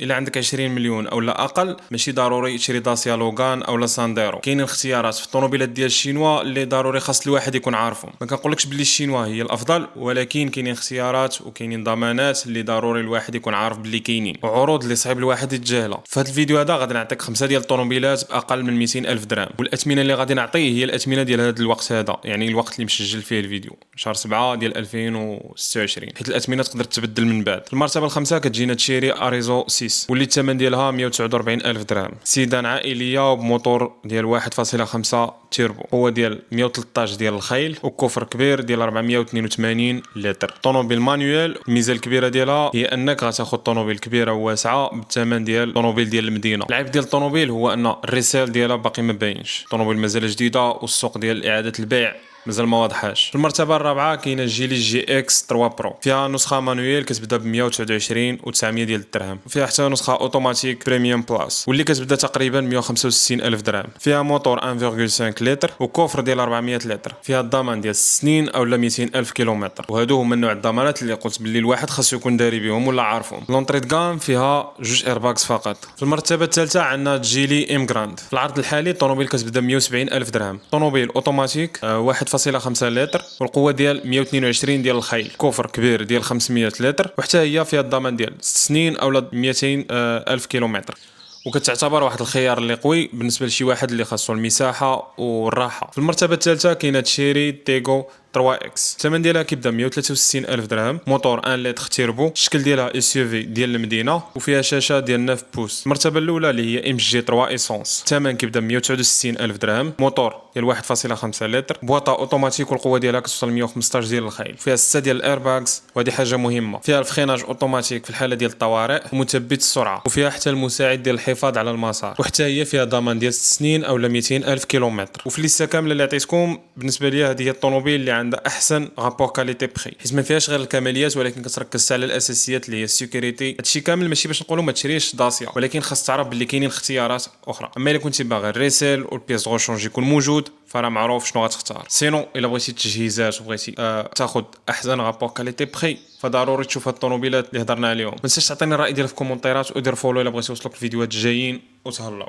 الا عندك 20 مليون او لا اقل ماشي ضروري تشري داسيا لوغان او لا سانديرو. كاينين اختيارات في الطوموبيلات ديال الشينوا اللي ضروري خاص الواحد يكون عارفهم. ما كنقولكش بلي الشينوا هي الافضل، ولكن كاينين اختيارات وكاينين ضمانات اللي ضروري الواحد يكون عارف بلي كاينين، وعروض اللي صعيب الواحد يتجاهلها. في هذا الفيديو هذا غادي نعطيك 5 ديال الطوموبيلات باقل من 200 الف درهم، والاثمنه اللي غادي نعطيه هي الاثمنه ديال هذا الوقت هذا، يعني الوقت اللي مسجل فيه الفيديو شهر 7 ديال 2026، حيت الاثمنه تقدر تبدل من بعد. في المرتبه الخامسه كتجينا تشيري اريزو 6 واللي الثمن ديالها 149 الف درهم، سيدان عائليه بموتور ديال 1.5 تيربو، قوه ديال 113 ديال الخيل، وكوفر كبير ديال 482 لتر. طوموبيل مانيوال. الميزه الكبيره ديالها هي انك غتاخذ طوموبيل كبيره وواسعه بالثمن ديال الطوموبيل ديال المدينه. العيب ديال الطوموبيل هو ان الريسيل ديالها باقي ما باينش، الطوموبيل مازال جديده والسوق ديال اعاده البيع مازال ما واضحاش. في المرتبه الرابعه كاينه جيلي جي اكس 3 برو، فيها نسخه مانويل كتبدا ب 129 و900 ديال الدرهم، وفيها حتى نسخه اوتوماتيك بريميوم بلاس واللي كتبدا تقريبا 165 الف درهم. فيها موتور 1.5 لتر وكوفر ديال 400 لتر، فيها الضمان ديال 6 سنين او 200 الف كيلومتر، وهادو هما نوع الضمانات اللي قلت باللي الواحد خاصو يكون داري بهم ولا عارفهم. لونطري دغام فيها 2 ايرباكس فقط. في المرتبه الثالثه عندنا جيلي ام جراند. في العرض الحالي الطوموبيل كتبدا 170 الف درهم، طوموبيل اوتوماتيك 1.5 لتر والقوه ديال 122 ديال الخيل، كوفر كبير ديال 500 لتر، وحتى هي فيها الضمان ديال 6 سنين او 200 الف كيلومتر، وكتعتبر واحد الخيار اللي قوي بالنسبه لشي واحد اللي خاصو المساحه والراحه. في المرتبه الثالثه كاينه تشيري تيغو 3 اكس، الثمن ديالها كيبدا 163 الف درهم، موتور 1 لتر تيربو، الشكل ديالها اس يو في ديال المدينه، وفيها شاشه ديال 9 بوس. المرتبه الاولى اللي هي ام جي 3 ايسونس، الثمن كيبدا 169 الف درهم، موتور ديال 1.5 لتر، بواطه اوتوماتيك والقوه ديالها كتوصل 115 ديال الخيل، فيها 6 ديال الايرباكس وهذه حاجه مهمه، فيها الفخيناج اوتوماتيك في الحاله ديال الطوارئ ومثبت السرعه، وفيها حتى المساعد ديال الحفاظ على المسار، وحتى هي فيها ضمان ديال 6 سنين او 200 الف كيلومتر. وفي الليسته كامله اللي عطيتكم بالنسبه لي هذه هي الطوموبيل اللي عندها احسن رابور كاليتي بري، حيت ما فيهاش غير الكماليات ولكن كتركز على الاساسيات اللي هي السيكوريتي. هادشي كامل ماشي باش نقولوا ما تشريش داسيا، ولكن خاص تعرف باللي كاينين اختيارات اخرى. اما الا كنتي باغي الريسيل والبيس دو شونج يكون موجود فراه معروف شنو غتختار. سينو الا بغيتي التجهيزات وبغيتي تاخذ احسن رابور كاليتي بري فضروري تشوف هاد الطوموبيلات اللي هضرنا عليهم. ما تنساش تعطيني الراي ديالك في الكومونتيرات ودير فولو الا بغيتي يوصلوك الفيديوهات الجايين، وتهلاو.